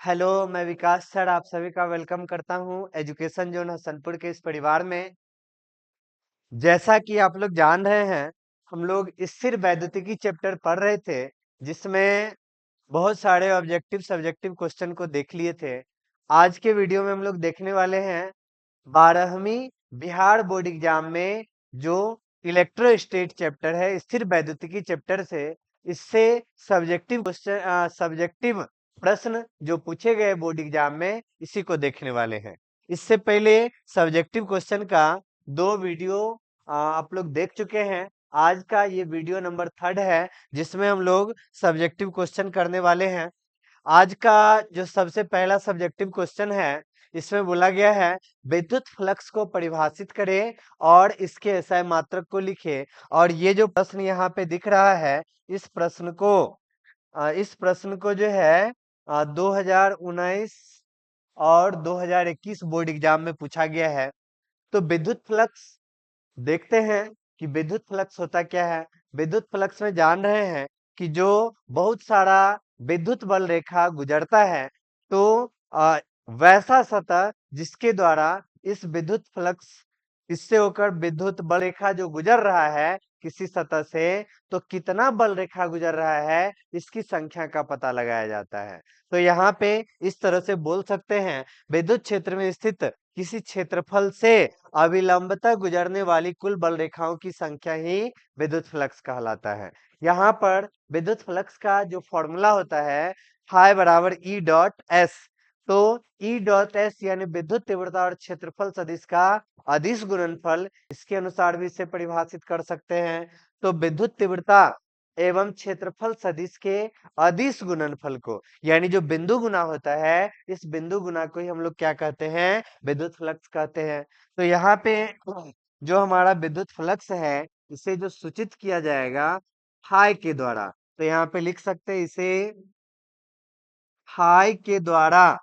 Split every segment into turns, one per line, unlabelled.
Hello, मैं विकास sir आप सभी का वेलकम करता हूँ एजुकेशन जोन हसनपुर के इस परिवार में। जैसा कि आप लोग जान रहे हैं, हम लोग स्थिर वैद्युतिकी चैप्टर पढ़ रहे थे, जिसमें बहुत सारे ऑब्जेक्टिव सब्जेक्टिव क्वेश्चन को देख लिए थे। आज के वीडियो में हम लोग देखने वाले हैं 12वीं बिहार बोर्ड एग्जाम में जो इलेक्ट्रोस्टेट चैप्टर है, स्थिर वैद्युतिकी चैप्टर से इससे सब्जेक्टिव क्वेश्चन सब्जेक्टिव प्रश्न जो पूछे गए बोर्ड एग्जाम में, इसी को देखने वाले हैं। इससे पहले सब्जेक्टिव क्वेश्चन का 2 वीडियो आप लोग देख चुके हैं। आज का ये वीडियो नंबर 3 है, जिसमें हम लोग सब्जेक्टिव क्वेश्चन करने वाले हैं। आज का जो सबसे पहला सब्जेक्टिव क्वेश्चन है, इसमें बोला गया है विद्युत फ्लक्स को परिभाषित करें और इसके एसआई मात्रक को लिखें। और ये जो प्रश्न यहाँ पे दिख रहा है, इस प्रश्न को जो है 2019 और 2021 बोर्ड एग्जाम में पूछा गया है। तो विद्युत फ्लक्स देखते हैं कि विद्युत फ्लक्स होता क्या है। विद्युत फ्लक्स में जान रहे हैं कि जो बहुत सारा विद्युत बल रेखा गुजरता है, तो वैसा सतह जिसके द्वारा इस विद्युत फ्लक्स इससे होकर विद्युत बल रेखा जो गुजर रहा है किसी सतह से, तो कितना बल रेखा गुजर रहा है इसकी संख्या का पता लगाया जाता है। तो यहाँ पे इस तरह से बोल सकते हैं, विद्युत क्षेत्र में स्थित किसी क्षेत्रफल से अविलंबता गुजरने वाली कुल बल रेखाओं की संख्या ही विद्युत फ्लक्स कहलाता है। यहाँ पर विद्युत फ्लक्स का जो फॉर्मूला होता है, फाई बराबर ई डॉट एस। तो ई डॉट एस यानी विद्युत तीव्रता और क्षेत्रफल सदिश का अदिश गुणनफल, इसके अनुसार भी इसे परिभाषित कर सकते हैं। तो विद्युत तीव्रता एवं क्षेत्रफल सदिश के अदिश गुणनफल को, यानी जो बिंदु गुना होता है, इस बिंदु गुना को ही हम लोग क्या कहते हैं, विद्युत फ्लक्स कहते हैं। तो यहाँ पे जो हमारा विद्युत फ्लक्स है, इसे जो सूचित किया जाएगा फाई के द्वारा, तो यहाँ पे लिख सकते हैं इसे फाई के द्वारा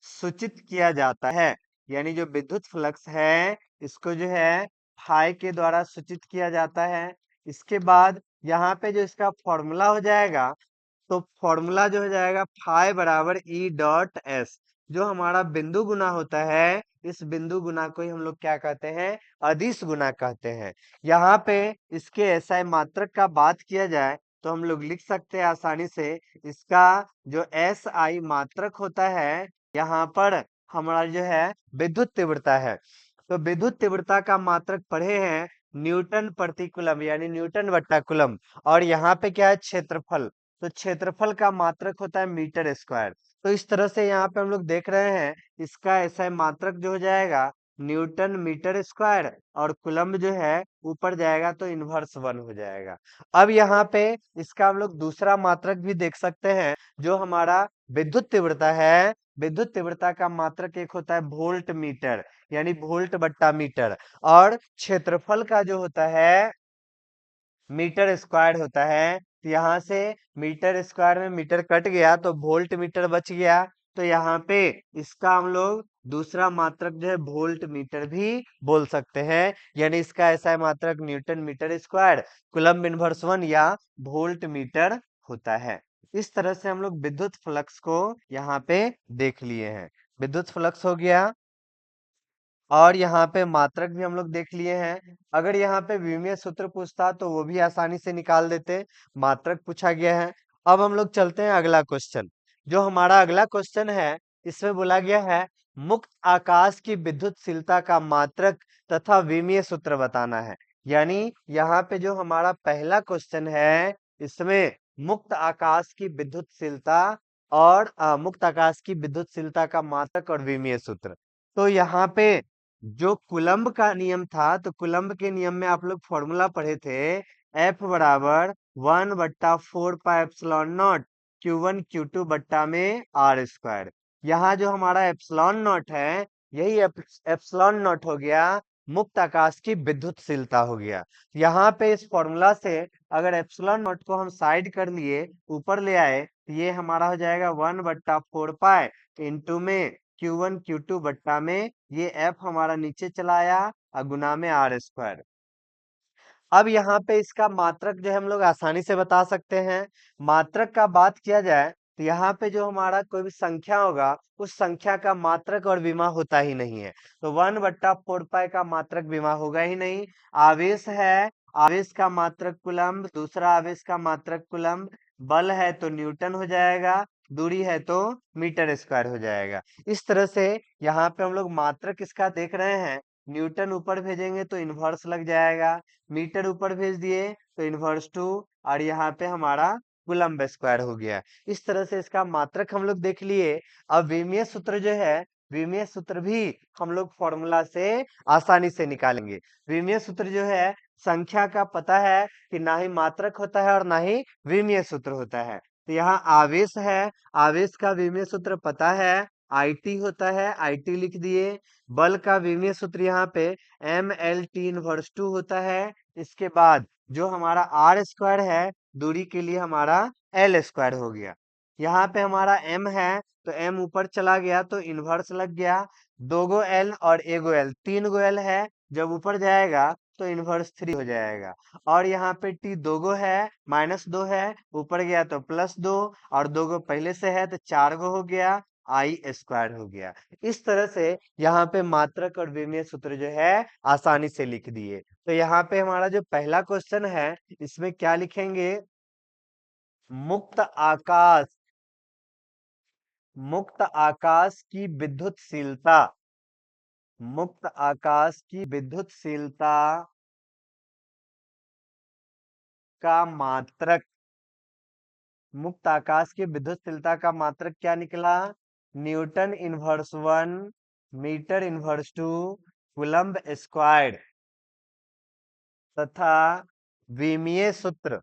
सूचित किया जाता है। यानी जो विद्युत फ्लक्स है, इसको जो है फाई के द्वारा सूचित किया जाता है। इसके बाद यहाँ पे जो इसका फॉर्मूला हो जाएगा, तो फॉर्मूला जो हो जाएगा फाई बराबर ई डॉट एस। जो हमारा बिंदु गुना होता है, इस बिंदु गुना को ही हम लोग क्या कहते हैं, अदिश गुना कहते हैं। यहाँ पे इसके एसआई मात्रक का बात किया जाए, तो हम लोग लिख सकते हैं आसानी से, इसका जो एस आई मात्रक होता है, यहाँ पर हमारा जो है विद्युत तीव्रता है। तो विद्युत तीव्रता का मात्रक पढ़े हैं न्यूटन प्रति कूलम, यानी न्यूटन बट्टा कूलम। और यहाँ पे क्या है, क्षेत्रफल। तो क्षेत्रफल का मात्रक होता है मीटर स्क्वायर। तो इस तरह से यहाँ पे हम लोग देख रहे हैं, इसका ऐसा मात्रक जो हो जाएगा न्यूटन मीटर स्क्वायर, और कूलम जो है ऊपर जाएगा तो इनवर्स 1 हो जाएगा। अब यहाँ पे इसका हम लोग दूसरा मात्रक भी देख सकते हैं, जो हमारा विद्युत तीव्रता है। विद्युत तीव्रता का मात्रक एक होता है वोल्ट मीटर, यानी वोल्ट बट्टा मीटर। और क्षेत्रफल का जो होता है मीटर स्क्वायर होता है। तो यहाँ से मीटर स्क्वायर में मीटर कट गया तो वोल्ट मीटर बच गया। तो यहाँ पे इसका हम लोग दूसरा मात्रक जो है वोल्ट मीटर भी बोल सकते हैं। यानी इसका ऐसा है मात्रक newton metre square coulomb inverse 1 या वोल्ट मीटर होता है। इस तरह से हम लोग विद्युत फ्लक्स को यहाँ पे देख लिए हैं। विद्युत फ्लक्स हो गया, और यहाँ पे मात्रक भी हम लोग देख लिए हैं। अगर यहाँ पे विमीय सूत्र पूछता तो वो भी आसानी से निकाल देते। मात्रक पूछा गया है। अब हम लोग चलते हैं अगला क्वेश्चन। जो हमारा अगला क्वेश्चन है, इसमें बोला गया है मुक्त आकाश की विद्युतशीलता का मात्रक तथा विमीय सूत्र बताना है। यानी यहाँ पे जो हमारा पहला क्वेश्चन है, इसमें मुक्त आकाश की विद्युतशीलता और मुक्त आकाश की विद्युतशीलता का मात्रक और विमीय सूत्र। तो यहाँ पे जो कूलम्ब का नियम था, तो कूलम्ब के नियम में आप लोग फॉर्मूला पढ़े थे, एफ बराबर 1/4 pi epsilon not Q1 Q2 बट्टा में आर स्क्वायर। यहाँ जो हमारा एप्सिलॉन नॉट है, यही एप्सिलॉन नॉट हो गया मुक्त आकाश की विद्युतशीलता हो गया। यहाँ पे इस फॉर्मूला से अगर एप्सिलॉन नॉट को हम साइड कर लिए, ऊपर ले आए, तो ये हमारा हो जाएगा 1/4 पाई इंटू में Q1 Q2 बट्टा में ये एफ हमारा नीचे चला आया और गुना में आर स्क्वायर। अब यहाँ पे इसका मात्रक जो है हम लोग आसानी से बता सकते हैं। मात्रक का बात किया जाए तो यहाँ पे जो हमारा कोई भी संख्या होगा उस संख्या का मात्रक और विमा होता ही नहीं है। तो 1/4 का मात्रक विमा होगा ही नहीं। आवेश है, आवेश का मात्रक कूलम्ब, दूसरा आवेश का मात्रक कूलम्ब, बल है तो न्यूटन हो जाएगा, दूरी है तो मीटर स्क्वायर हो जाएगा। इस तरह से यहाँ पे हम लोग मात्रक इसका देख रहे हैं। न्यूटन ऊपर भेजेंगे तो इनवर्स लग जाएगा, मीटर ऊपर भेज दिए तो इनवर्स टू, और यहाँ पे हमारा कूलम्ब स्क्वायर हो गया। इस तरह से इसका मात्रक हम लोग देख लिए। अब विमीय सूत्र जो है, विमीय सूत्र भी हम लोग फॉर्मूला से आसानी से निकालेंगे। विमीय सूत्र जो है, संख्या का पता है कि ना ही मात्रक होता है और ना ही विमीय सूत्र होता है। तो यहाँ आवेश है, आवेश का विमीय सूत्र पता है, IT होता है, IT लिख दिए। बल का विमीय सूत्र यहाँ पे mLT/2 होता है। इसके बाद जो हमारा आर स्क्वायर है, दूरी के लिए हमारा एल स्क्वायर हो गया। यहाँ पे हमारा m है तो m ऊपर चला गया तो इनवर्स लग गया। 2 एल और 1 एल, 3 एल है, जब ऊपर जाएगा तो इनवर्स 3 हो जाएगा। और यहाँ पे t 2 है, -2 है, ऊपर गया तो +2, और 2 पहले से है तो 4 हो गया, आई स्क्वायर हो गया। इस तरह से यहाँ पे मात्रक और विमीय सूत्र जो है आसानी से लिख दिए। तो यहाँ पे हमारा जो पहला क्वेश्चन है, इसमें क्या लिखेंगे? मुक्त आकाश, मुक्त आकाश की विद्युतशीलता, मुक्त आकाश की विद्युतशीलता का मात्रक, मुक्त आकाश की विद्युतशीलता का मात्रक क्या निकला? N/1, m/2, कूलम्ब स्क्वायर, तथा विमीय सूत्र,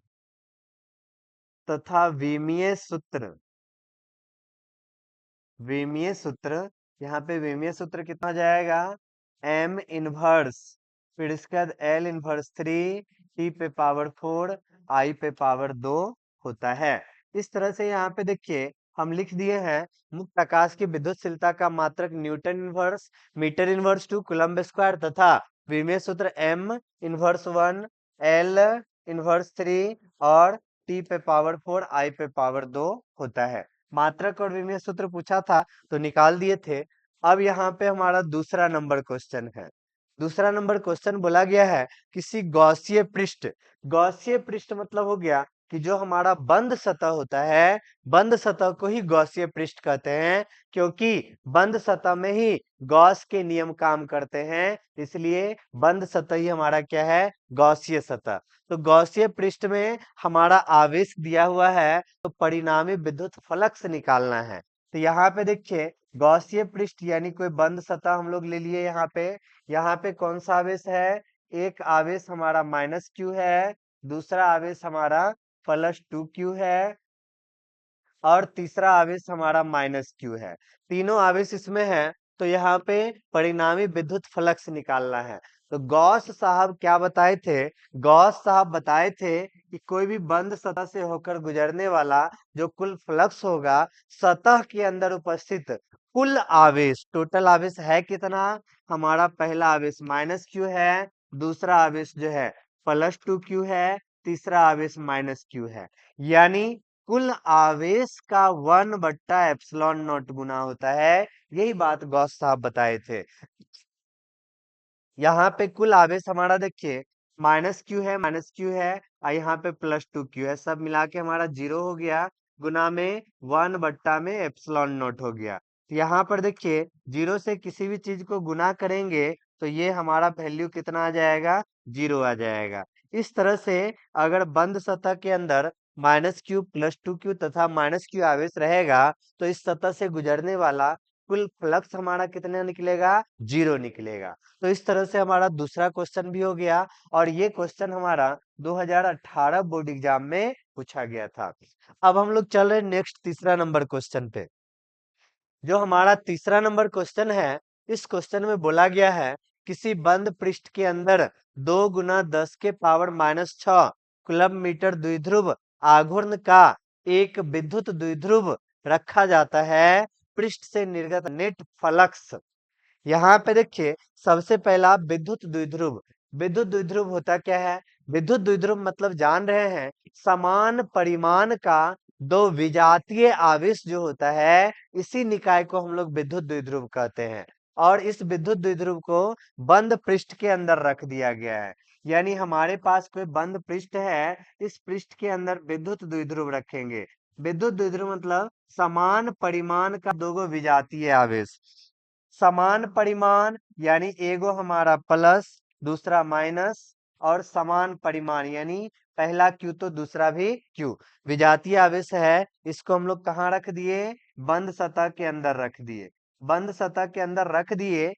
तथा विमीय सूत्र, विमीय सूत्र, यहाँ पे विमीय सूत्र कितना जाएगा? m इनवर्स, फिर इसके बाद L/3, T पे पावर 4, I पे पावर 2 होता है। इस तरह से यहाँ पे देखिए हम लिख दिए हैं मुक्त आकाश की विद्युतशीलता का मात्रक N/1, m/2, कूलम्ब स्क्वायर, तथा विमीय सूत्र m/1, L/3 और T पे पावर 4, I पे पावर 2 होता है। मात्रक और विमीय सूत्र पूछा था तो निकाल दिए थे। अब यहाँ पे हमारा दूसरा नंबर क्वेश्चन है। दूसरा नंबर क्वेश्चन बोला गया है किसी गॉसीय पृष्ठ, गॉसीय पृष्ठ मतलब हो गया कि जो हमारा बंद सतह होता है, बंद सतह को ही गॉसीय पृष्ठ कहते हैं, क्योंकि बंद सतह में ही गॉस के नियम काम करते हैं, इसलिए बंद सतह ही हमारा क्या है? गॉसीय सतह। तो गॉसीय पृष्ठ में हमारा आवेश दिया हुआ है, तो परिणामी विद्युत फ्लक्स निकालना है। तो यहाँ पे देखिए गॉसीय पृष्ठ यानी कोई बंद सतह हम लोग ले लिए। यहाँ पे कौन सा आवेश है? एक आवेश हमारा -q है, दूसरा आवेश हमारा +2q है, और तीसरा आवेश हमारा -q है। तीनों आवेश इसमें है, तो यहाँ पे परिणामी विद्युत फ्लक्स निकालना है। तो गॉस साहब क्या बताए थे? गॉस साहब बताए थे कि कोई भी बंद सतह से होकर गुजरने वाला जो कुल फ्लक्स होगा, सतह के अंदर उपस्थित कुल आवेश, टोटल आवेश है कितना? हमारा पहला आवेश -q है, दूसरा आवेश जो है +2q है, तीसरा आवेश -q है। यानी कुल आवेश का 1/ε0 गुना होता है। यही बात गॉस साहब बताए थे। यहाँ पे कुल आवेश हमारा देखिए -q है, -q है, और यहाँ पे +2q है, सब मिला के हमारा 0 हो गया, गुना में 1/ε0 हो गया। तो यहाँ पर देखिए 0 से किसी भी चीज को गुना करेंगे तो ये हमारा वैल्यू कितना आ जाएगा? 0 आ जाएगा। इस तरह से अगर बंद सतह के अंदर -q, +2q तथा -q आवेश रहेगा तो इस सतह से गुजरने वाला कुल फ्लक्स हमारा कितना निकलेगा? 0 निकलेगा। तो इस तरह से हमारा दूसरा क्वेश्चन भी हो गया, और ये क्वेश्चन हमारा 2018 बोर्ड एग्जाम में पूछा गया था। अब हम लोग चल रहे नेक्स्ट तीसरा नंबर क्वेश्चन पे। जो हमारा तीसरा नंबर क्वेश्चन है, इस क्वेश्चन में बोला गया है किसी बंद पृष्ठ के अंदर 2 × 10⁻⁶ कूलम्ब मीटर द्विध्रुव आघूर्ण का एक विद्युत द्विध्रुव रखा जाता है, पृष्ठ से निर्गत नेट फ्लक्स। यहाँ पे देखिए सबसे पहला विद्युत द्विध्रुव, विद्युत द्विध्रुव होता क्या है? विद्युत द्विध्रुव मतलब जान रहे हैं समान परिमाण का दो विजातीय आवेश जो होता है, इसी निकाय को हम लोग विद्युत द्विध्रुव कहते हैं। और इस विद्युत द्विध्रुव को बंद पृष्ठ के अंदर रख दिया गया है। यानी हमारे पास कोई बंद पृष्ठ है, इस पृष्ठ के अंदर विद्युत द्विध्रुव रखेंगे। विद्युत द्विध्रुव मतलब समान परिमाण का दो गो विजातीय आवेश। समान परिमाण यानी एगो हमारा प्लस, दूसरा माइनस, और समान परिमाण यानी पहला क्यू तो दूसरा भी क्यू। विजातीय आवेश है, इसको हम लोग कहाँ रख दिए? बंद सतह के अंदर रख दिए। बंद सतह के अंदर रख दिए,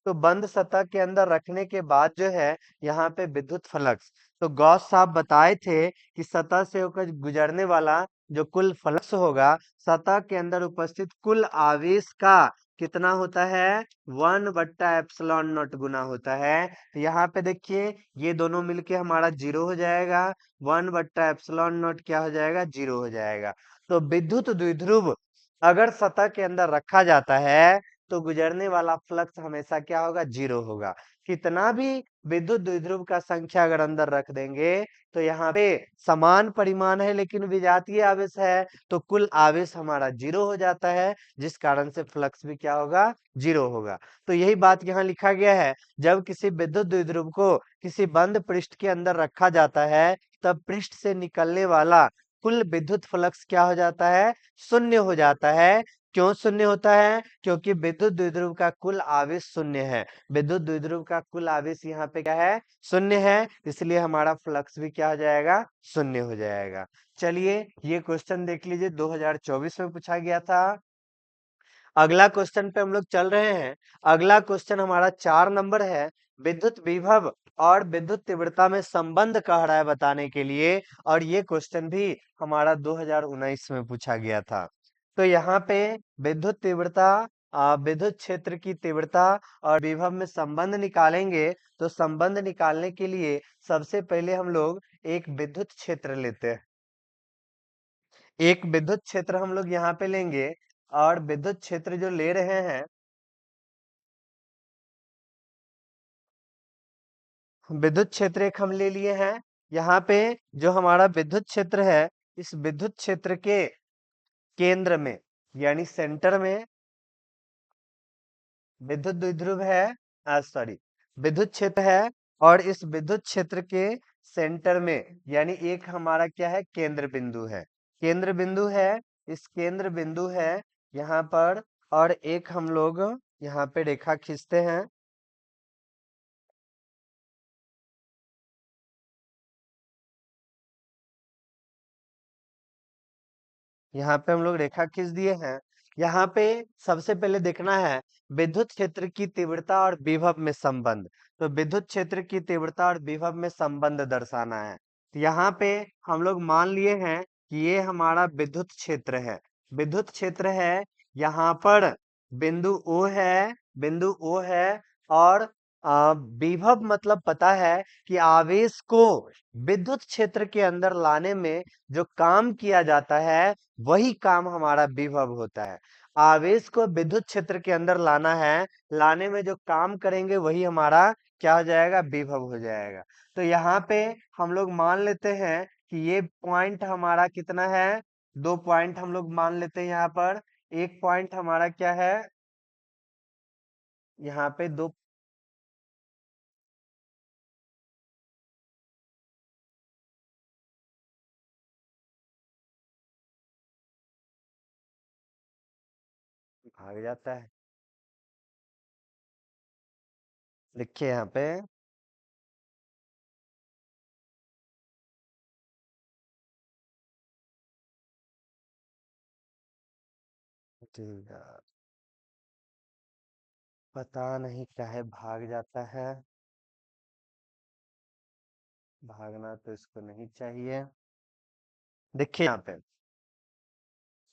तो बंद सतह के अंदर रखने के बाद जो है यहाँ पे विद्युत फ्लक्स, तो गॉस साहब बताए थे कि सतह से होकर गुजरने वाला जो कुल फ्लक्स होगा, सतह के अंदर उपस्थित कुल आवेश का कितना होता है? 1/ε0 गुना होता है। तो यहाँ पे देखिए, ये दोनों मिलके हमारा 0 हो जाएगा। 1/ε0 क्या हो जाएगा? 0 हो जाएगा। तो विद्युत द्विध्रुव अगर सतह के अंदर रखा जाता है, तो गुजरने वाला फ्लक्स हमेशा क्या होगा? 0 होगा। कितना भी विद्युत द्विध्रुव का संख्या अगर अंदर रख देंगे, तो यहाँ पे समान परिमाण है लेकिन विजातीय आवेश है, तो कुल आवेश हमारा 0 हो जाता है, जिस कारण से फ्लक्स भी क्या होगा? 0 होगा। तो यही बात यहाँ लिखा गया है। जब किसी विद्युत द्विध्रुव को किसी बंद पृष्ठ के अंदर रखा जाता है, तब पृष्ठ से निकलने वाला कुल विद्युत फ्लक्स क्या हो जाता है? शून्य हो जाता है। क्यों शून्य होता है? क्योंकि विद्युत द्विध्रुव का कुल आवेश शून्य है। विद्युत द्विध्रुव का कुल आवेश यहाँ पे क्या है? शून्य है, इसलिए हमारा फ्लक्स भी क्या हो जाएगा? शून्य हो जाएगा। चलिए, ये क्वेश्चन देख लीजिए, 2024 में पूछा गया था। अगला क्वेश्चन पे हम लोग चल रहे हैं। अगला क्वेश्चन हमारा 4 नंबर है। विद्युत विभव और विद्युत तीव्रता में संबंध कह रहा है बताने के लिए, और ये क्वेश्चन भी हमारा 2019 में पूछा गया था। तो यहाँ पे विद्युत तीव्रता, विद्युत क्षेत्र की तीव्रता और विभव में संबंध निकालेंगे। तो संबंध निकालने के लिए सबसे पहले हम लोग एक विद्युत क्षेत्र लेते हैं। एक विद्युत क्षेत्र हम लोग यहाँ पे लेंगे, और विद्युत क्षेत्र जो ले रहे हैं, विद्युत क्षेत्र एक हम ले लिए हैं। यहाँ पे जो हमारा विद्युत क्षेत्र है, इस विद्युत क्षेत्र के केंद्र में यानी सेंटर में विद्युत द्विध्रुव है, सॉरी, विद्युत क्षेत्र है। और इस विद्युत क्षेत्र के सेंटर में यानी एक हमारा क्या है? केंद्र बिंदु है। केंद्र बिंदु है, इस केंद्र बिंदु है यहाँ पर। और एक हम लोग यहाँ पे रेखा खींचते हैं। यहाँ पे हम लोग रेखा खींच दिए हैं। यहाँ पे सबसे पहले देखना है विद्युत क्षेत्र की तीव्रता और विभव में संबंध। तो विद्युत क्षेत्र की तीव्रता और विभव में संबंध दर्शाना है। तो यहाँ पे हम लोग मान लिए हैं कि ये हमारा विद्युत क्षेत्र है। विद्युत क्षेत्र है, यहाँ पर बिंदु O है, बिंदु O है। और विभव मतलब पता है कि आवेश को विद्युत क्षेत्र के अंदर लाने में जो काम किया जाता है, वही काम हमारा विभव होता है। आवेश को विद्युत क्षेत्र के अंदर लाना है, लाने में जो काम करेंगे वही हमारा क्या हो जाएगा? विभव हो जाएगा। तो यहाँ पे हम लोग मान लेते हैं कि ये पॉइंट हमारा कितना है? 2 पॉइंट हम लोग मान लेते हैं यहाँ पर। एक पॉइंट हमारा क्या है? यहाँ पे दो भाग जाता है। देखिए यहाँ पे, जी यार, पता नहीं काहे भाग जाता है। भागना तो इसको नहीं चाहिए। देखिए यहाँ पे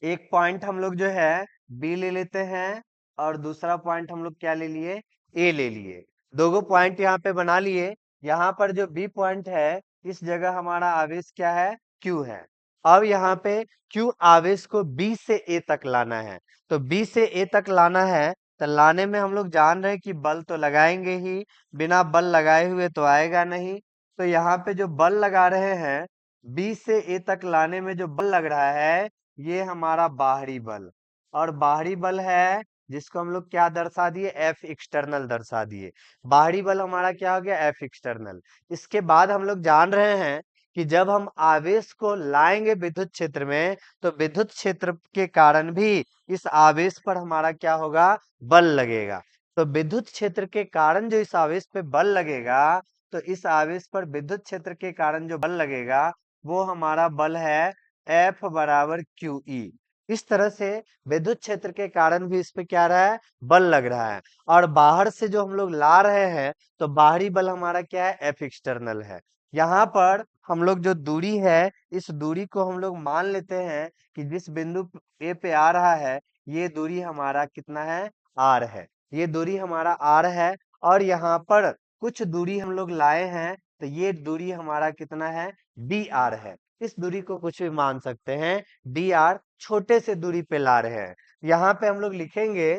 एक पॉइंट हम लोग जो है बी ले लेते हैं, और दूसरा पॉइंट हम लोग क्या ले लिए? ए ले लिए। दोगो पॉइंट यहाँ पे बना लिए। यहाँ पर जो बी पॉइंट है, इस जगह हमारा आवेश क्या है? क्यू है। अब यहाँ पे क्यू आवेश को बी से ए तक लाना है। तो बी से ए तक लाना है, तो लाने में हम लोग जान रहे हैं कि बल तो लगाएंगे ही, बिना बल लगाए हुए तो आएगा नहीं। तो यहाँ पे जो बल लगा रहे हैं, बी से ए तक लाने में जो बल लग रहा है ये हमारा बाहरी बल, और बाहरी बल है जिसको हम लोग क्या दर्शा दिए, एफ एक्सटर्नल दर्शा दिए। बाहरी बल हमारा क्या हो गया, एफ एक्सटर्नल। इसके बाद हम लोग जान रहे हैं कि जब हम आवेश को लाएंगे विद्युत क्षेत्र में, तो विद्युत क्षेत्र के कारण भी इस आवेश पर हमारा क्या होगा, बल लगेगा। तो विद्युत क्षेत्र के कारण जो इस आवेश पे बल लगेगा, तो इस आवेश पर विद्युत क्षेत्र के कारण जो बल लगेगा वो हमारा बल है F बराबर क्यू ई। इस तरह से विद्युत क्षेत्र के कारण भी इस पे क्या रहा है, बल लग रहा है। और बाहर से जो हम लोग ला रहे हैं तो बाहरी बल हमारा क्या है, F एक्सटर्नल है। यहाँ पर हम लोग जो दूरी है, इस दूरी को हम लोग मान लेते हैं कि जिस बिंदु ए पे आ रहा है ये दूरी हमारा कितना है, आर है। ये दूरी हमारा आर है, और यहाँ पर कुछ दूरी हम लोग लाए हैं तो ये दूरी हमारा कितना है, डी आर है। इस दूरी को कुछ भी मान सकते हैं, डी आर छोटे से दूरी पे ला रहे हैं। यहाँ पे हम लोग लिखेंगे,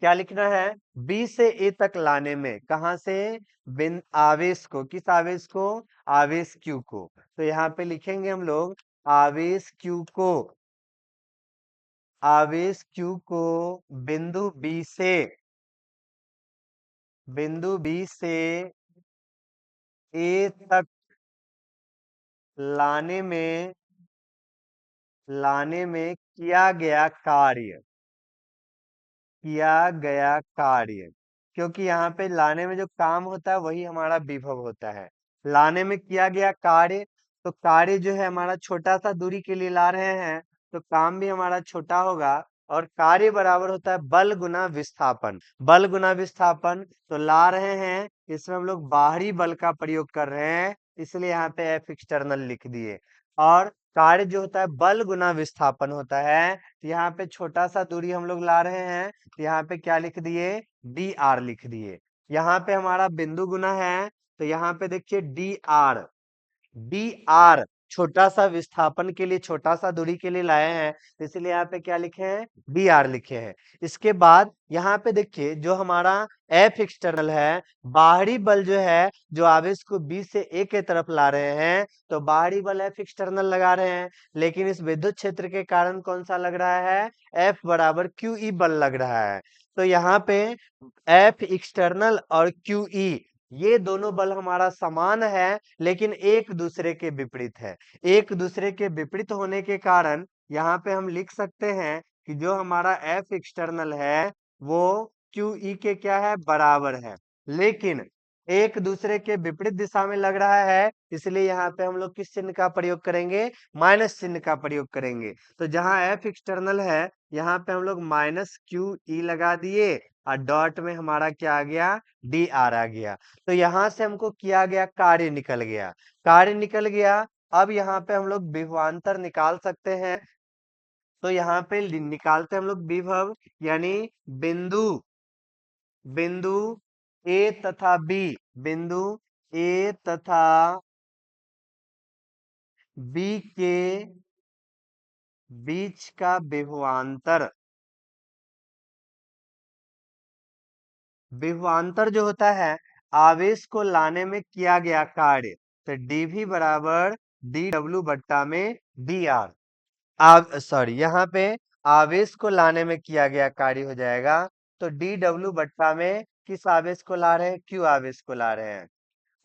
क्या लिखना है, बी से ए तक लाने में, कहां से, बिन आवेश को, किस आवेश को, आवेश क्यू को। तो यहाँ पे लिखेंगे हम लोग आवेश क्यू को, आवेश क्यू को बिंदु बी से, बिंदु बी से ए तक लाने में, लाने में किया गया कार्य, किया गया कार्य। क्योंकि यहाँ पे लाने में जो काम होता है वही हमारा विभव होता है। लाने में किया गया कार्य, तो कार्य जो है हमारा छोटा सा दूरी के लिए ला रहे हैं तो काम भी हमारा छोटा होगा। और कार्य बराबर होता है बल गुना विस्थापन, बल गुना विस्थापन। तो ला रहे हैं, इसमें हम लोग बाहरी बल का प्रयोग कर रहे हैं, इसलिए यहाँ पे एफ एक्सटर्नल लिख दिए। और कार्य जो होता है बल गुना विस्थापन होता है, तो यहाँ पे छोटा सा दूरी हम लोग ला रहे हैं, तो यहाँ पे क्या लिख दिए, डी आर लिख दिए। यहाँ पे हमारा बिंदु गुना है, तो यहाँ पे देखिए डी आर, डी आर छोटा सा विस्थापन के लिए, छोटा सा दूरी के लिए लाए हैं, तो इसलिए यहाँ पे क्या लिखे हैं, डी आर लिखे हैं। इसके बाद यहाँ पे देखिए जो हमारा एफ एक्सटर्नल है, बाहरी बल जो है, जो आवेश को बी से ए के तरफ ला रहे हैं, तो बाहरी बल एफ एक्सटर्नल लगा रहे हैं। लेकिन इस विद्युत क्षेत्र के कारण कौन सा लग रहा है, एफ बराबर क्यू ई बल लग रहा है। तो यहाँ पे एफ एक्सटर्नल और क्यू ई ये दोनों बल हमारा समान है, लेकिन एक दूसरे के विपरीत है। एक दूसरे के विपरीत होने के कारण यहाँ पे हम लिख सकते हैं कि जो हमारा एफ एक्सटर्नल है वो क्यू ई के क्या है, बराबर है। लेकिन एक दूसरे के विपरीत दिशा में लग रहा है, इसलिए यहाँ पे हम लोग किस चिन्ह का प्रयोग करेंगे, माइनस चिन्ह का प्रयोग करेंगे। तो जहाँ एफ एक्सटर्नल है यहाँ पे हम लोग माइनस क्यू ई लगा दिए, और डॉट में हमारा क्या आ गया, डी आर आ गया। तो यहां से हमको किया गया कार्य निकल गया, कार्य निकल गया। अब यहाँ पे हम लोग विभवांतर निकाल सकते हैं, तो यहाँ पे निकालते हैं हम लोग विभव, यानी बिंदु, बिंदु ए तथा बी, बिंदु ए तथा बी के बीच का विभवांतर। विभवांतर जो होता है आवेश को लाने में किया गया कार्य, तो डीवी बराबर डी डब्ल्यू बट्टा में डी आर। सॉरी, यहाँ पे आवेश को लाने में किया गया कार्य हो जाएगा, तो डी डब्ल्यू बट्टा में किस आवेश को ला रहे हैं, क्यू आवेश को ला रहे हैं।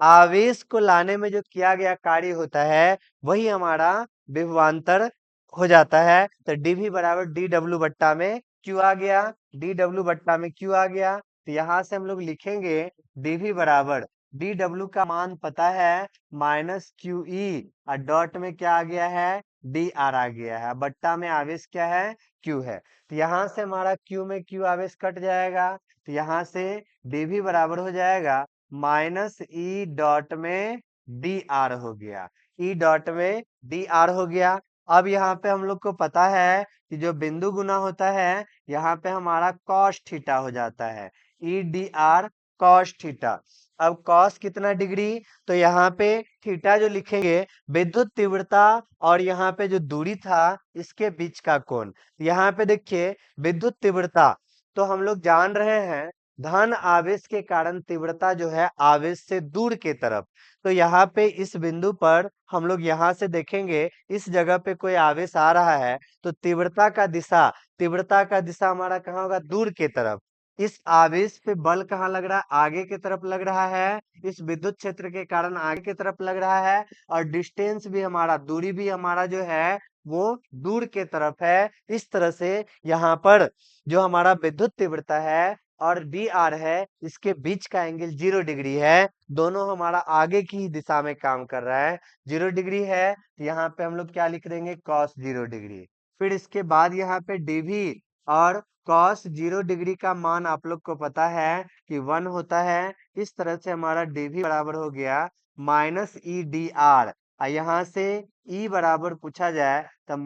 आवेश को लाने में जो किया गया कार्य होता है वही हमारा विभवांतर हो जाता है। तो डीवी बराबर डी डब्ल्यू बट्टा में क्यू आ गया, डी डब्ल्यू बट्टा में क्यू आ गया। तो यहां से हम लोग लिखेंगे डीवी बराबर, डी डब्ल्यू का मान पता है माइनस क्यू ई, और डॉट में क्या आ गया है, डी आर आ गया है, बट्टा में आवेश क्या है, क्यू है। तो यहाँ से हमारा क्यू में क्यू आवेश कट जाएगा, तो यहाँ से डीवी बराबर हो जाएगा माइनस ई डॉट में डी आर हो गया, ई डॉट में डी आर हो गया। अब यहाँ पे हम लोग को पता है कि जो बिंदु गुना होता है यहाँ पे हमारा कॉस थीटा हो जाता है, E D R cos theta. अब कॉस कितना डिग्री, तो यहाँ पे थीटा जो लिखेंगे विद्युत तीव्रता और यहाँ पे जो दूरी था इसके बीच का कोण। यहाँ पे देखिए विद्युत तीव्रता, तो हम लोग जान रहे हैं धन आवेश के कारण तीव्रता जो है आवेश से दूर के तरफ। तो यहाँ पे इस बिंदु पर हम लोग यहाँ से देखेंगे, इस जगह पे कोई आवेश आ रहा है तो तीव्रता का दिशा हमारा कहाँ होगा, दूर के तरफ। इस आवेश पे बल कहाँ लग रहा है, आगे की तरफ लग रहा है, इस विद्युत क्षेत्र के कारण आगे की तरफ लग रहा है, और डिस्टेंस भी हमारा, दूरी भी हमारा जो है वो दूर के तरफ है। इस तरह से यहाँ पर जो हमारा विद्युत तीव्रता है और डी आर है, इसके बीच का एंगल 0 डिग्री है। दोनों हमारा आगे की ही दिशा में काम कर रहा है। 0 डिग्री है तो यहाँ पे हम लोग क्या लिख देंगे, cos 0 डिग्री। फिर इसके बाद यहाँ पे डीवी और cos 0 डिग्री का मान आप लोग को पता है कि 1 होता है। इस तरह से हमारा डीवी बराबर हो गया -E/dr। यहाँ से E बराबर पूछा जाए तो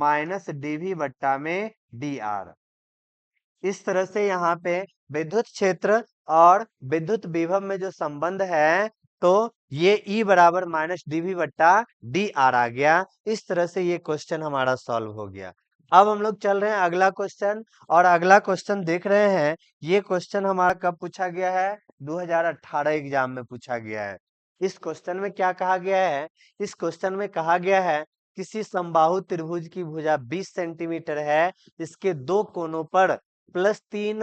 -dv/dr। इस तरह से यहाँ पे विद्युत क्षेत्र और विद्युत विभव में जो संबंध है, तो ये E बराबर -dv/dr आ गया। इस तरह से ये क्वेश्चन हमारा सॉल्व हो गया। अब हम लोग चल रहे हैं अगला क्वेश्चन, और अगला क्वेश्चन देख रहे हैं, ये क्वेश्चन हमारा कब पूछा गया है, 2018 एग्जाम में पूछा गया है। इस क्वेश्चन में क्या कहा गया है, इस क्वेश्चन में कहा गया है किसी समबाहु त्रिभुज की भुजा 20 सेंटीमीटर है, इसके दो कोनों पर +3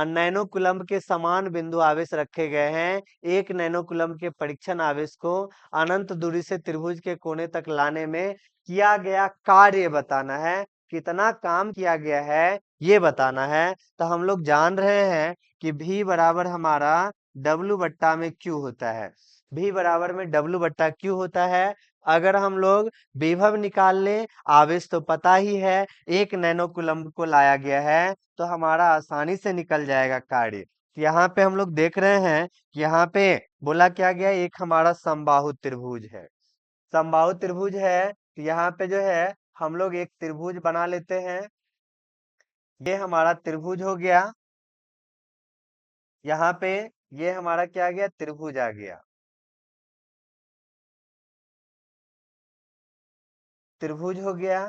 नैनो कूलम्ब के समान बिंदु आवेश रखे गए हैं। 1 नैनो कूलम्ब के परीक्षण आवेश को अनंत दूरी से त्रिभुज के कोने तक लाने में किया गया कार्य बताना है। कितना काम किया गया है ये बताना है। तो हम लोग जान रहे हैं कि V बराबर हमारा W/Q होता है। V बराबर में W/Q होता है। अगर हम लोग विभव निकाल लें, आवेश तो पता ही है 1 नैनो कूलम्ब को लाया गया है, तो हमारा आसानी से निकल जाएगा कार्य। यहाँ पे हम लोग देख रहे हैं, यहाँ पे बोला क्या गया, एक हमारा समबाहु त्रिभुज है। समबाहु त्रिभुज है तो यहाँ पे जो है हम लोग एक त्रिभुज बना लेते हैं। ये हमारा त्रिभुज हो गया। यहाँ पे ये हमारा क्या आ गया, त्रिभुज आ गया। त्रिभुज हो गया।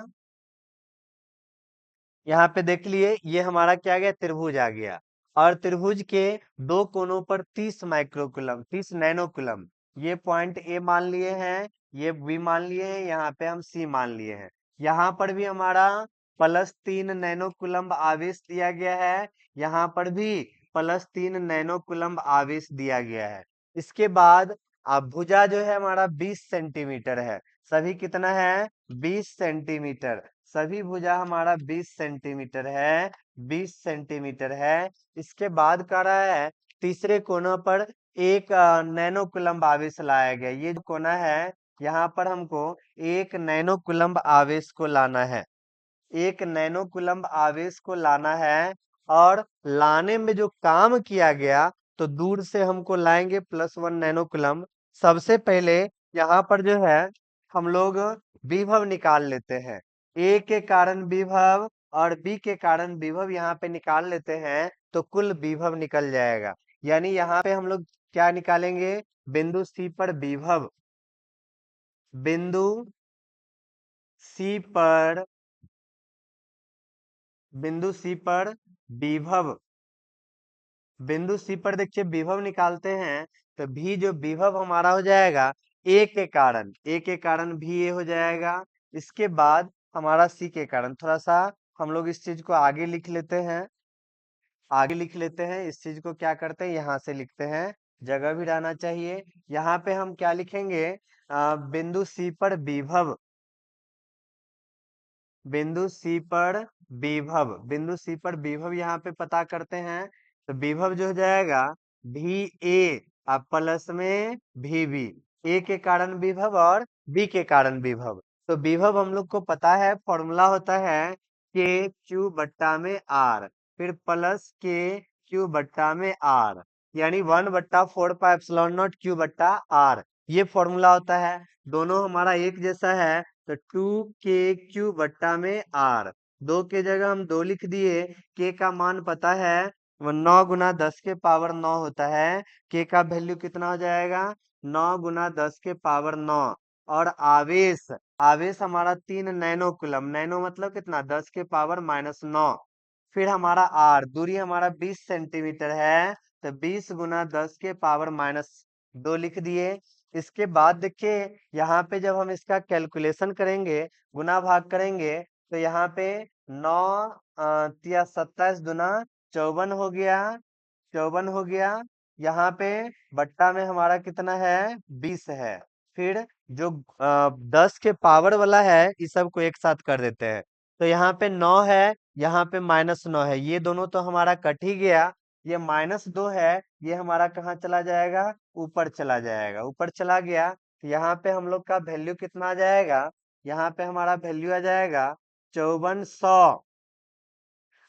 यहाँ पे देख लिए, ये हमारा क्या आ गया, त्रिभुज आ गया। और त्रिभुज के दो कोनों पर 30 माइक्रोकूलम, 30 नैनो कूलम, ये पॉइंट ए मान लिए हैं, ये बी मान लिए हैं, यहाँ पे हम सी मान लिए हैं। यहाँ पर भी हमारा +3 नैनो कूलम्ब आवेश दिया गया है, यहाँ पर भी +3 नैनो कूलम्ब आवेश दिया गया है। इसके बाद अब भुजा जो है हमारा 20 सेंटीमीटर है। सभी कितना है, 20 सेंटीमीटर। सभी भुजा हमारा 20 सेंटीमीटर है, 20 सेंटीमीटर है। इसके बाद कह रहा है तीसरे कोना पर 1 नैनो कूलम्ब आवेश लाया गया। ये जो कोना है, यहाँ पर हमको 1 नैनो कूलम्ब आवेश को लाना है। 1 नैनो कूलम्ब आवेश को लाना है, और लाने में जो काम किया गया, तो दूर से हमको लाएंगे +1 नैनो कूलम्ब। सबसे पहले यहाँ पर जो है हम लोग विभव निकाल लेते हैं। ए के कारण विभव और बी के कारण विभव यहाँ पे निकाल लेते हैं, तो कुल विभव निकल जाएगा। यानी यहाँ पे हम लोग क्या निकालेंगे, बिंदु सी पर विभव, बिंदु सी पर, बिंदु सी पर विभव, बिंदु सी पर देखिए विभव निकालते हैं, तो भी जो विभव हमारा हो जाएगा ए के कारण, ए के कारण भी ए हो जाएगा। इसके बाद हमारा सी के कारण, थोड़ा सा हम लोग इस चीज को आगे लिख लेते हैं, आगे लिख लेते हैं। इस चीज को क्या करते हैं, यहाँ से लिखते हैं, जगह भी रहना चाहिए। यहाँ पे हम क्या लिखेंगे, बिंदु सी पर विभव, बिंदु सी पर विभव, बिंदु सी पर विभव यहाँ पे पता करते हैं। तो विभव जो हो जाएगा भी ए प्लस में भी बी, ए के कारण विभव और बी के कारण विभव। तो विभव हम लोग को पता है, फॉर्मूला होता है के क्यू बट्टा में आर, फिर प्लस के क्यू बट्टा में आर, यानी 1/4 पाई एप्सिलॉन नॉट क्यू बट्टा आर, ये फॉर्मूला होता है। दोनों हमारा एक जैसा है, तो 2k बट्टा में आर, 2 के जगह हम 2 लिख दिए। के का मान पता है, वो 9 गुना 10 के पावर 9 होता है। के का वैल्यू कितना हो जाएगा, 9 गुना 10 के पावर 9। और आवेश, आवेश हमारा 3 नैनो कूलम, नैनो मतलब कितना, 10 के पावर -9। फिर हमारा आर, दूरी हमारा 20 सेंटीमीटर है, तो 20 गुना 10 के पावर -2 लिख दिए। इसके बाद देखिए यहाँ पे जब हम इसका कैलकुलेशन करेंगे, गुना भाग करेंगे, तो यहाँ पे 9 तिया 27 दुना 54 हो गया, 54 हो गया। यहाँ पे बट्टा में हमारा कितना है, 20 है। फिर जो 10 के पावर वाला है, इस सब को एक साथ कर देते हैं। तो यहाँ पे 9 है, यहाँ पे -9 है, ये दोनों तो हमारा कट ही गया। ये -2 है, ये हमारा कहाँ चला जाएगा, ऊपर चला जाएगा, ऊपर चला गया। तो यहाँ पे हम लोग का वैल्यू कितना आ जाएगा, यहाँ पे हमारा वैल्यू आ जाएगा 5400।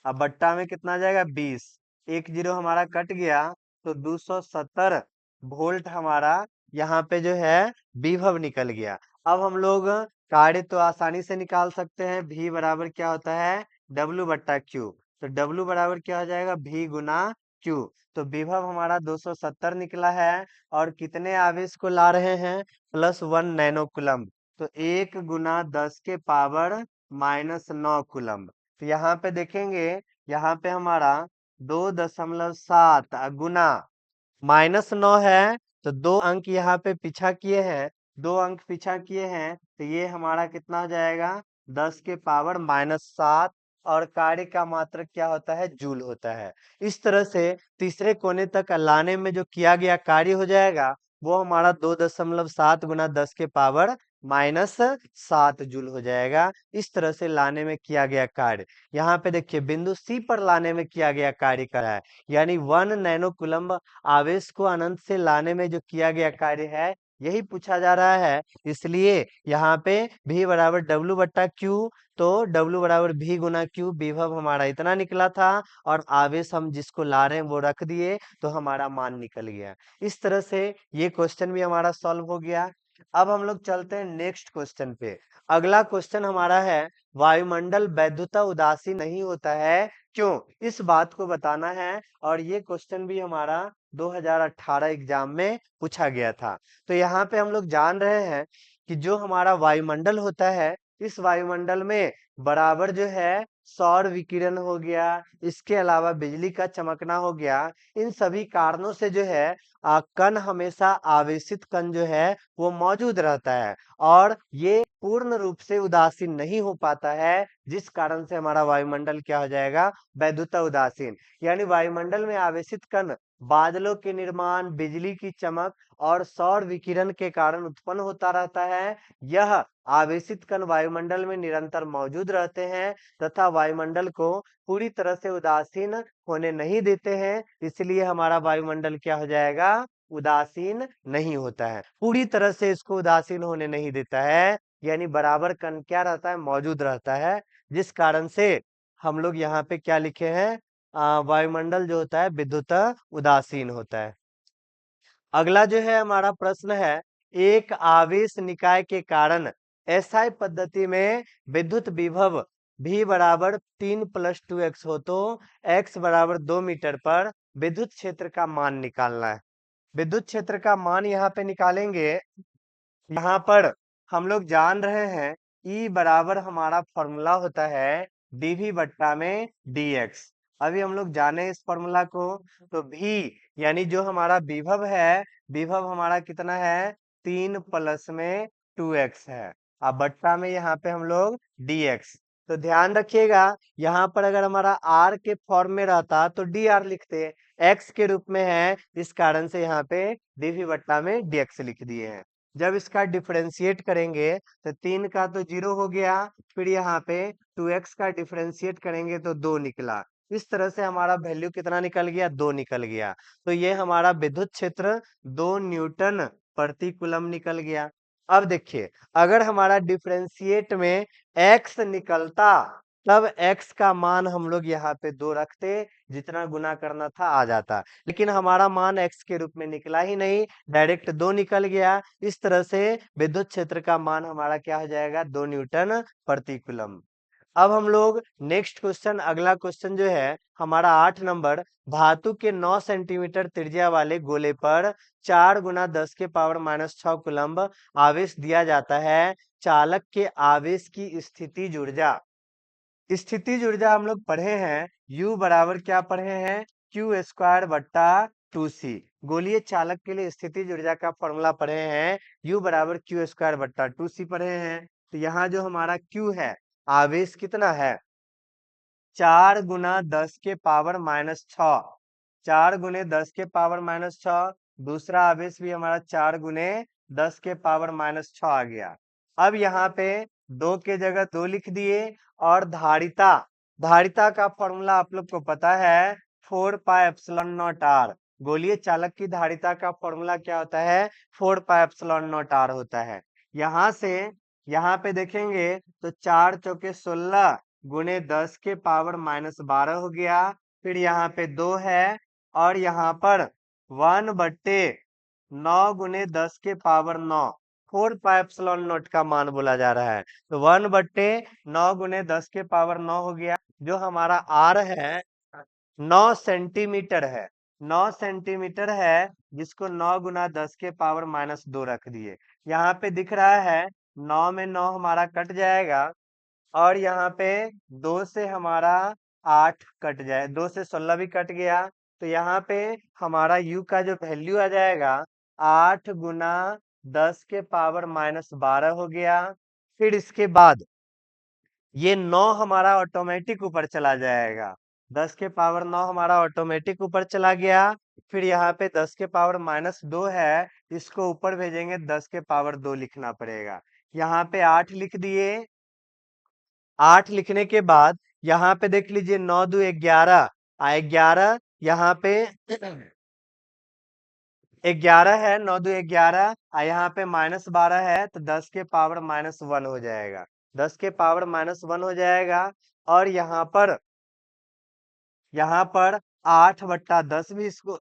अब बट्टा में कितना आ जाएगा, 20। एक जीरो हमारा कट गया, तो 270 वोल्ट हमारा यहाँ पे जो है विभव निकल गया। अब हम लोग कार्य तो आसानी से निकाल सकते हैं। V बराबर क्या होता है, W बट्टा Q। तो W बराबर क्या हो जाएगा, V गुना Q। तो विभव हमारा 270 निकला है, और कितने आवेश को ला रहे हैं, +1 नैनो कूलम्ब। तो 1 गुना 10 के पावर -9 कूलम्ब। तो यहाँ पे देखेंगे, यहाँ पे हमारा 2.7 गुना -9 है, तो 2 अंक यहाँ पे पीछा किए हैं, 2 अंक पीछा किए हैं, तो ये हमारा कितना हो जाएगा, 10 के पावर -7। और कार्य का मात्रक क्या होता है, जूल होता है। इस तरह से तीसरे कोने तक लाने में जो किया गया कार्य हो जाएगा, वो हमारा 2.7 गुना 10 के पावर -7 जूल हो जाएगा। इस तरह से लाने में किया गया कार्य। यहाँ पे देखिए बिंदु सी पर लाने में किया गया कार्य करा है, यानी 1 नैनो कूलम्ब आवेश को अनंत से लाने में जो किया गया कार्य है, यही पूछा जा रहा है। इसलिए यहाँ पे V बराबर W बट्टा Q, तो W बराबर V गुना Q, विभव हमारा इतना निकला था, और आवेश हम जिसको ला रहे हैं वो रख दिए, तो हमारा मान निकल गया। इस तरह से ये क्वेश्चन भी हमारा सॉल्व हो गया। अब हम लोग चलते हैं नेक्स्ट क्वेश्चन पे। अगला क्वेश्चन हमारा है, वायुमंडल वैधुता उदासीन नहीं होता है, क्यों? इस बात को बताना है। और ये क्वेश्चन भी हमारा 2018 एग्जाम में पूछा गया था। तो यहाँ पे हम लोग जान रहे हैं कि जो हमारा वायुमंडल होता है, इस वायुमंडल में बराबर जो है सौर विकिरण हो गया, इसके अलावा बिजली का चमकना हो गया। इन सभी कारणों से जो है कण हमेशा आवेशित कण जो है वो मौजूद रहता है, और ये पूर्ण रूप से उदासीन नहीं हो पाता है, जिस कारण से हमारा वायुमंडल क्या हो जाएगा, वैधुता उदासीन। यानी वायुमंडल में आवेशित कण बादलों के निर्माण, बिजली की चमक और सौर विकिरण के कारण उत्पन्न होता रहता है। यह आवेशित कण वायुमंडल में निरंतर मौजूद रहते हैं, तथा वायुमंडल को पूरी तरह से उदासीन होने नहीं देते हैं। इसलिए हमारा वायुमंडल क्या हो जाएगा, उदासीन नहीं होता है, पूरी तरह से इसको उदासीन होने नहीं देता है। यानी बराबर कण क्या रहता है, मौजूद रहता है, जिस कारण से हम लोग यहाँ पे क्या लिखे हैं, वायुमंडल जो होता है विद्युत उदासीन होता है। अगला जो है हमारा प्रश्न है, एक आवेश निकाय के कारण एसआई पद्धति में विद्युत विभव V बराबर 3+2x हो, तो x बराबर 2 मीटर पर विद्युत क्षेत्र का मान निकालना है। विद्युत क्षेत्र का मान यहाँ पे निकालेंगे। यहाँ पर हम लोग जान रहे हैं E बराबर हमारा फॉर्मूला होता है dV बट्टा में dx। अभी हम लोग जाने इस फॉर्मूला को, तो V यानी जो हमारा विभव है, विभव हमारा कितना है, 3+2x है। अब बट्टा में यहाँ पे हम लोग dx। तो ध्यान रखिएगा, यहाँ पर अगर हमारा r के फॉर्म में रहता तो dr लिखते, x के रूप में है, इस कारण से यहाँ पे dV बट्टा में dx लिख दिए हैं। जब इसका डिफरेंशिएट करेंगे, तो 3 का तो 0 हो गया, फिर यहाँ पे 2x का डिफरेंशिएट करेंगे तो 2 निकला। इस तरह से हमारा वैल्यू कितना निकल गया, 2 निकल गया। तो ये हमारा विद्युत क्षेत्र 2 न्यूटन प्रति कूलम निकल गया। अब देखिए, अगर हमारा डिफरेंशिएट में x निकलता, तब x का मान हम लोग यहाँ पे 2 रखते, जितना गुना करना था आ जाता। लेकिन हमारा मान x के रूप में निकला ही नहीं, डायरेक्ट 2 निकल गया। इस तरह से विद्युत क्षेत्र का मान हमारा क्या हो जाएगा, 2 न्यूटन प्रति कूलम। अब हम लोग नेक्स्ट क्वेश्चन, अगला क्वेश्चन जो है हमारा 8 नंबर, धातु के 9 सेंटीमीटर त्रिज्या वाले गोले पर 4 गुना 10 के पावर -6 कूलम्ब आवेश दिया जाता है। चालक के आवेश की स्थितिज ऊर्जा। स्थितिज ऊर्जा हम लोग पढ़े हैं, U बराबर क्या पढ़े हैं, Q² बट्टा 2c। गोलीय चालक के लिए स्थितिज ऊर्जा का फॉर्मूला पढ़े हैं, U बराबर क्यू स्क्वायर बट्टा 2c पढ़े हैं। तो यहाँ जो हमारा Q है, आवेश कितना है, 4 गुना 10 के पावर -6, 4 गुने 10 के पावर -6। दूसरा आवेश भी हमारा 4 गुने 10 के पावर -6 आ गया। अब यहाँ पे 2 के जगह 2 लिख दिए। और धारिता, धारिता का फॉर्मूला आप लोग को पता है, 4 पाई एप्सिलॉन नॉट आर। गोलीय चालक की धारिता का फॉर्मूला क्या होता है, 4 पाई एप्सिलॉन नॉट आर होता है। यहाँ से यहाँ पे देखेंगे तो 4 चौके 16 गुने 10 के पावर -12 हो गया। फिर यहाँ पे 2 है, और यहाँ पर 1/9 गुने 10 के पावर 9, 4 पाई एप्सिलॉन नॉट का मान बोला जा रहा है। तो 1/9 गुने 10 के पावर 9 हो गया। जो हमारा आर है 9 सेंटीमीटर है, 9 सेंटीमीटर है, जिसको 9 गुना 10 के पावर -2 रख दिए। यहाँ पे दिख रहा है 9 में 9 हमारा कट जाएगा, और यहाँ पे 2 से हमारा 8 कट जाए, 2 से 16 भी कट गया। तो यहाँ पे हमारा U का जो वैल्यू आ जाएगा 8 गुना 10 के पावर -12 हो गया। फिर इसके बाद ये 9 हमारा ऑटोमेटिक ऊपर चला जाएगा, 10 के पावर 9 हमारा ऑटोमेटिक ऊपर चला गया। फिर यहाँ पे 10 के पावर -2 है, इसको ऊपर भेजेंगे, 10 के पावर 2 लिखना पड़ेगा। यहाँ पे 8 लिख दिए। 8 लिखने के बाद यहाँ पे देख लीजिए 9 2 11, 11 यहाँ पे 11 है, 9 2 11, यहाँ पे -12 है, तो 10 के पावर -1 हो जाएगा, 10 के पावर -1 हो जाएगा। और यहाँ पर 8/10 भी इसको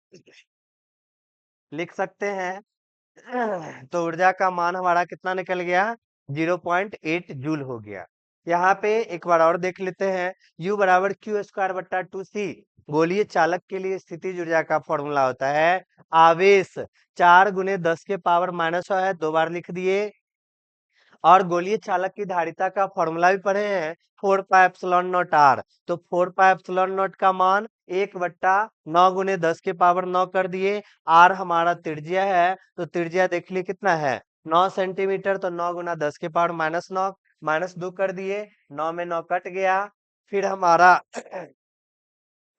लिख सकते हैं। तो ऊर्जा का मान हमारा कितना निकल गया, 0.8 जूल हो गया। यहाँ पे एक बार और देख लेते हैं, U बराबर क्यू स्क्वायर बट्टा 2c। गोलीय चालक के लिए स्थितिज ऊर्जा का फॉर्मूला होता है, आवेश 4 गुने 10 के पावर -6 है, 2 बार लिख दिए। और गोलीय चालक की धारिता का फॉर्मूला भी पढ़े हैं, 4 पाई एप्सिलॉन नॉट आर। तो 4 पाई एप्सिलॉन नॉट का मान 1/9 गुने 10 के पावर 9 कर दिए। आर हमारा त्रिज्या है, तो त्रिज्या देख लिए कितना है, 9 सेंटीमीटर। तो 9 गुना 10 के पावर -9, -2 कर दिए, 9 में 9 कट गया। फिर हमारा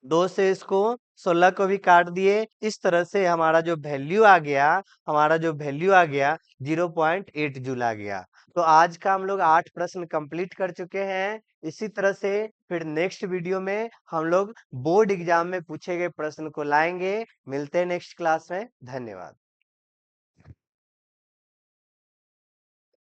2 से इसको 16 को भी काट दिए। इस तरह से हमारा जो वैल्यू आ गया, 0.8 जूल आ गया। तो आज का हम लोग 8 प्रश्न कंप्लीट कर चुके हैं। इसी तरह से फिर नेक्स्ट वीडियो में हम लोग बोर्ड एग्जाम में पूछे गए प्रश्न को लाएंगे। मिलते हैं नेक्स्ट क्लास में। धन्यवाद।